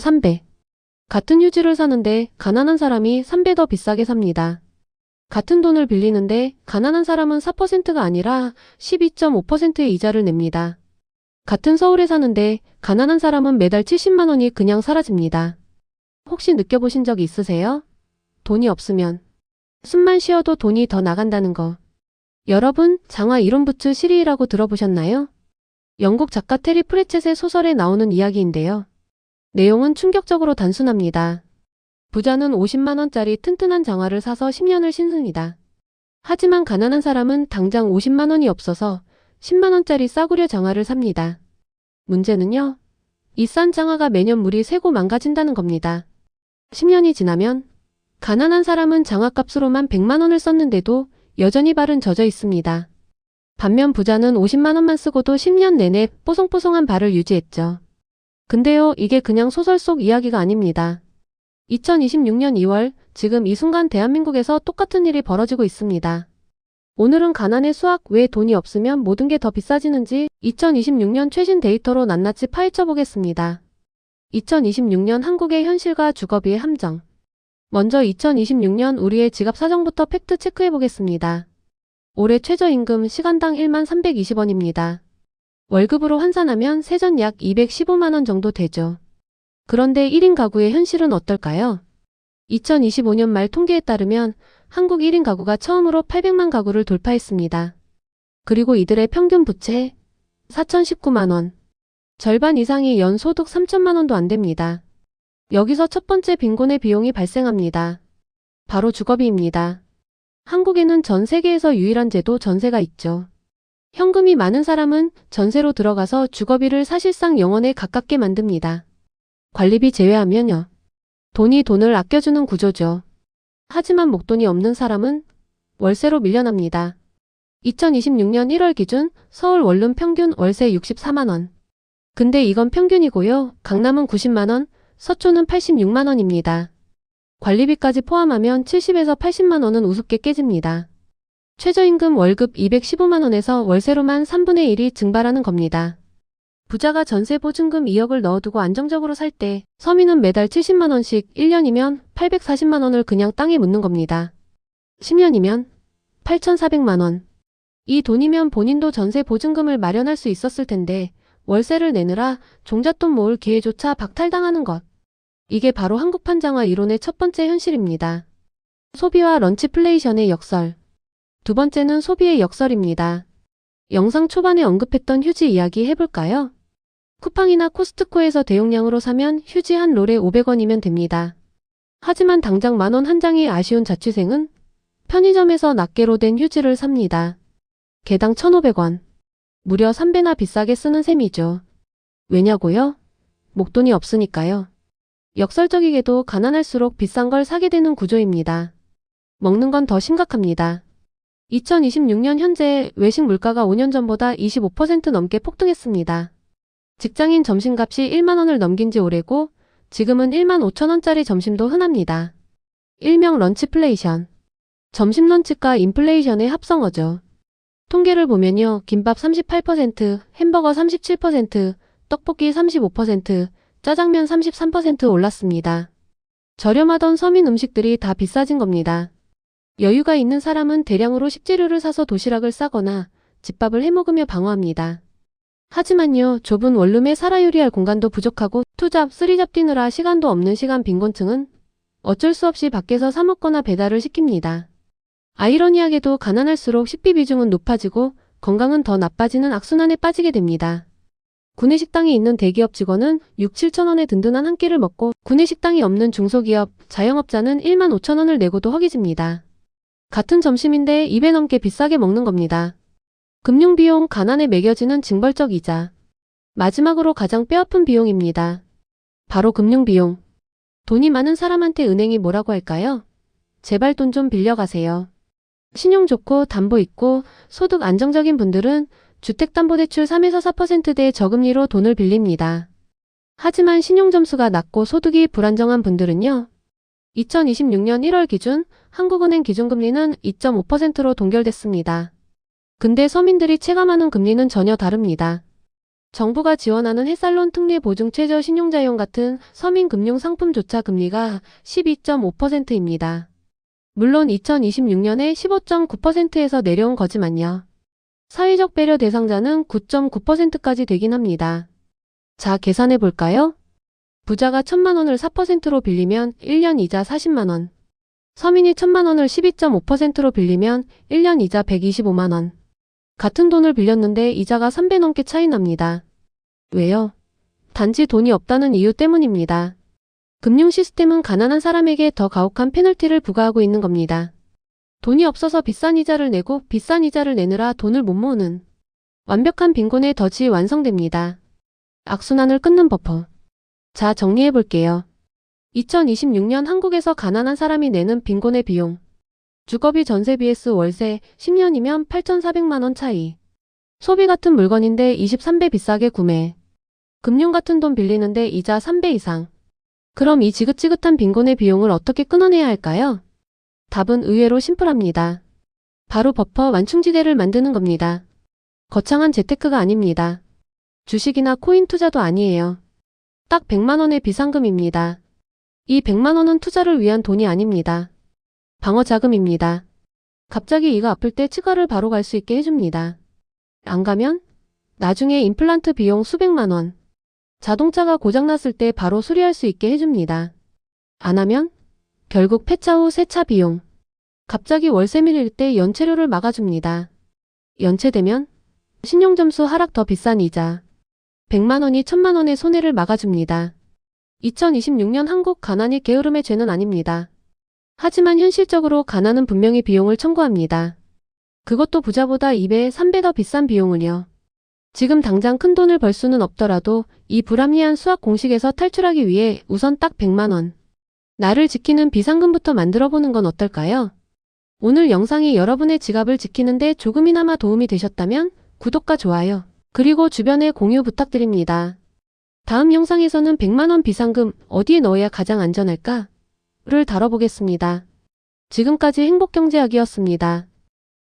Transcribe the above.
3배. 같은 휴지를 사는데 가난한 사람이 3배 더 비싸게 삽니다. 같은 돈을 빌리는데 가난한 사람은 4%가 아니라 12.5%의 이자를 냅니다. 같은 서울에 사는데 가난한 사람은 매달 70만 원이 그냥 사라집니다. 혹시 느껴보신 적 있으세요? 돈이 없으면 숨만 쉬어도 돈이 더 나간다는 거. 여러분, 장화 이론부츠 시리이라고 들어보셨나요? 영국 작가 테리 프레쳇의 소설에 나오는 이야기인데요. 내용은 충격적으로 단순합니다. 부자는 50만 원짜리 튼튼한 장화를 사서 10년을 신습니다. 하지만 가난한 사람은 당장 50만 원이 없어서 10만 원짜리 싸구려 장화를 삽니다. 문제는요, 이 싼 장화가 매년 물이 새고 망가진다는 겁니다. 10년이 지나면 가난한 사람은 장화값으로만 100만 원을 썼는데도 여전히 발은 젖어 있습니다. 반면 부자는 50만 원만 쓰고도 10년 내내 뽀송뽀송한 발을 유지했죠. 근데요, 이게 그냥 소설 속 이야기가 아닙니다. 2026년 2월, 지금 이 순간 대한민국에서 똑같은 일이 벌어지고 있습니다. 오늘은 가난의 수학, 왜 돈이 없으면 모든 게 더 비싸지는지 2026년 최신 데이터로 낱낱이 파헤쳐 보겠습니다. 2026년 한국의 현실과 주거비의 함정. 먼저 2026년 우리의 지갑 사정부터 팩트 체크해 보겠습니다. 올해 최저임금 시간당 1만 320원입니다. 월급으로 환산하면 세전 약 215만 원 정도 되죠. 그런데 1인 가구의 현실은 어떨까요? 2025년 말 통계에 따르면 한국 1인 가구가 처음으로 800만 가구를 돌파했습니다. 그리고 이들의 평균 부채 4,019만 원. 절반 이상이 연 소득 3천만 원도 안 됩니다. 여기서 첫 번째 빈곤의 비용이 발생합니다. 바로 주거비입니다. 한국에는 전 세계에서 유일한 제도 전세가 있죠. 현금이 많은 사람은 전세로 들어가서 주거비를 사실상 영원에 가깝게 만듭니다. 관리비 제외하면요. 돈이 돈을 아껴주는 구조죠. 하지만 목돈이 없는 사람은 월세로 밀려납니다. 2026년 1월 기준 서울 원룸 평균 월세 64만 원. 근데 이건 평균이고요. 강남은 90만 원, 서초는 86만 원입니다. 관리비까지 포함하면 70에서 80만 원은 우습게 깨집니다. 최저임금 월급 215만 원에서 월세로만 3분의 1이 증발하는 겁니다. 부자가 전세 보증금 2억을 넣어두고 안정적으로 살 때 서민은 매달 70만 원씩 1년이면 840만 원을 그냥 땅에 묻는 겁니다. 10년이면 8,400만 원. 이 돈이면 본인도 전세 보증금을 마련할 수 있었을 텐데 월세를 내느라 종잣돈 모을 기회조차 박탈당하는 것. 이게 바로 한국판 장화 이론의 첫 번째 현실입니다. 소비와 런치플레이션의 역설. 두 번째는 소비의 역설입니다. 영상 초반에 언급했던 휴지 이야기 해볼까요? 쿠팡이나 코스트코에서 대용량으로 사면 휴지 한 롤에 500원이면 됩니다. 하지만 당장 만원 한 장이 아쉬운 자취생은 편의점에서 낱개로 된 휴지를 삽니다. 개당 1,500원. 무려 3배나 비싸게 쓰는 셈이죠. 왜냐고요? 목돈이 없으니까요. 역설적이게도 가난할수록 비싼 걸 사게 되는 구조입니다. 먹는 건 더 심각합니다. 2026년 현재 외식 물가가 5년 전보다 25% 넘게 폭등했습니다. 직장인 점심값이 1만 원을 넘긴 지 오래고 지금은 1만 5천 원짜리 점심도 흔합니다. 일명 런치플레이션. 점심 런치가 인플레이션의 합성어죠. 통계를 보면요. 김밥 38%, 햄버거 37%, 떡볶이 35%, 짜장면 33% 올랐습니다. 저렴하던 서민 음식들이 다 비싸진 겁니다. 여유가 있는 사람은 대량으로 식재료를 사서 도시락을 싸거나 집밥을 해먹으며 방어합니다. 하지만요. 좁은 원룸에 살아 요리할 공간도 부족하고 투잡, 쓰리잡 뛰느라 시간도 없는 시간 빈곤층은 어쩔 수 없이 밖에서 사 먹거나 배달을 시킵니다. 아이러니하게도 가난할수록 식비 비중은 높아지고 건강은 더 나빠지는 악순환에 빠지게 됩니다. 구내식당이 있는 대기업 직원은 6, 7천 원의 든든한 한 끼를 먹고 구내식당이 없는 중소기업, 자영업자는 1만 5천 원을 내고도 허기집니다. 같은 점심인데 2배 넘게 비싸게 먹는 겁니다. 금융비용, 가난에 매겨지는 징벌적 이자. 마지막으로 가장 뼈아픈 비용입니다. 바로 금융비용. 돈이 많은 사람한테 은행이 뭐라고 할까요? 제발 돈 좀 빌려가세요. 신용 좋고 담보 있고 소득 안정적인 분들은 주택담보대출 3에서 4%대의 저금리로 돈을 빌립니다. 하지만 신용점수가 낮고 소득이 불안정한 분들은요. 2026년 1월 기준 한국은행 기준금리는 2.5%로 동결됐습니다. 근데 서민들이 체감하는 금리는 전혀 다릅니다. 정부가 지원하는 햇살론 특례 보증 최저 신용자용 같은 서민금융 상품조차 금리가 12.5%입니다. 물론 2026년에 15.9%에서 내려온 거지만요. 사회적 배려 대상자는 9.9%까지 되긴 합니다. 자, 계산해 볼까요? 부자가 1,000만 원을 4%로 빌리면 1년 이자 40만 원. 서민이 1,000만 원을 12.5%로 빌리면 1년 이자 125만 원. 같은 돈을 빌렸는데 이자가 3배 넘게 차이 납니다. 왜요? 단지 돈이 없다는 이유 때문입니다. 금융 시스템은 가난한 사람에게 더 가혹한 페널티를 부과하고 있는 겁니다. 돈이 없어서 비싼 이자를 내고 비싼 이자를 내느라 돈을 못 모으는 완벽한 빈곤의 덫이 완성됩니다. 악순환을 끊는 버퍼. 자, 정리해 볼게요. 2026년 한국에서 가난한 사람이 내는 빈곤의 비용. 주거비 전세 vs 월세 10년이면 8,400만 원 차이. 소비 같은 물건인데 23배 비싸게 구매. 금융 같은 돈 빌리는데 이자 3배 이상. 그럼 이 지긋지긋한 빈곤의 비용을 어떻게 끊어내야 할까요? 답은 의외로 심플합니다. 바로 버퍼 완충지대를 만드는 겁니다. 거창한 재테크가 아닙니다. 주식이나 코인 투자도 아니에요. 딱 100만 원의 비상금입니다. 이 100만 원은 투자를 위한 돈이 아닙니다. 방어 자금입니다. 갑자기 이가 아플 때 치과를 바로 갈 수 있게 해줍니다. 안 가면 나중에 임플란트 비용 수백만 원. 자동차가 고장났을 때 바로 수리할 수 있게 해줍니다. 안 하면 결국 폐차 후 세차 비용. 갑자기 월세 밀릴 때 연체료를 막아줍니다. 연체되면 신용점수 하락 더 비싼 이자. 100만 원이 1,000만 원의 손해를 막아줍니다. 2026년 한국 가난이 게으름의 죄는 아닙니다. 하지만 현실적으로 가난은 분명히 비용을 청구합니다. 그것도 부자보다 2배, 3배 더 비싼 비용을요. 지금 당장 큰 돈을 벌 수는 없더라도 이 불합리한 수학 공식에서 탈출하기 위해 우선 딱 100만 원. 나를 지키는 비상금부터 만들어 보는 건 어떨까요? 오늘 영상이 여러분의 지갑을 지키는데 조금이나마 도움이 되셨다면 구독과 좋아요, 그리고 주변에 공유 부탁드립니다. 다음 영상에서는 100만 원 비상금 어디에 넣어야 가장 안전할까?를 다뤄보겠습니다. 지금까지 행복경제학이었습니다.